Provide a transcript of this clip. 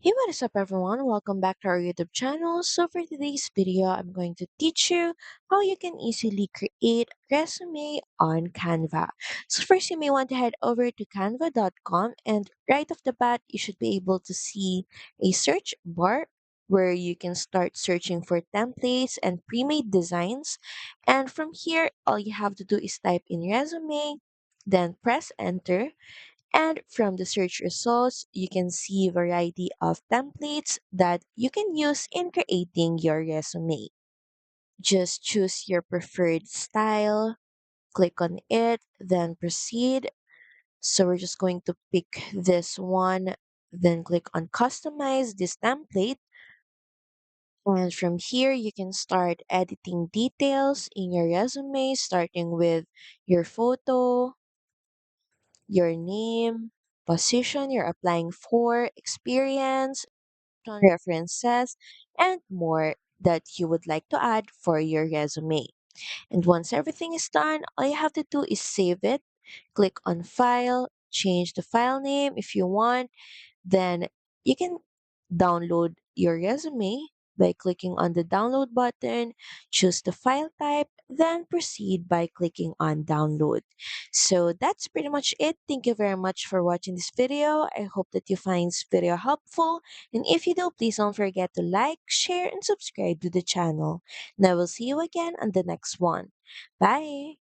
Hey, what is up everyone? Welcome back to our YouTube channel. So for today's video, I'm going to teach you how you can easily create resume on Canva. So first you may want to head over to canva.com and right off the bat, you should be able to see a search bar where you can start searching for templates and pre-made designs. And from here, all you have to do is type in resume, then press enter. And from the search results, you can see a variety of templates that you can use in creating your resume. Just choose your preferred style, click on it, then proceed. So we're just going to pick this one, then click on customize this template. And from here, you can start editing details in your resume, starting with your photo, your name, position you're applying for, experience, references, and more that you would like to add for your resume. And once everything is done, all you have to do is save it, click on File, change the file name if you want, then you can download your resume by clicking on the download button, choose the file type, then proceed by clicking on download. So that's pretty much it. Thank you very much for watching this video. I hope that you find this video helpful. And if you do, please don't forget to like, share, and subscribe to the channel. And I will see you again on the next one. Bye!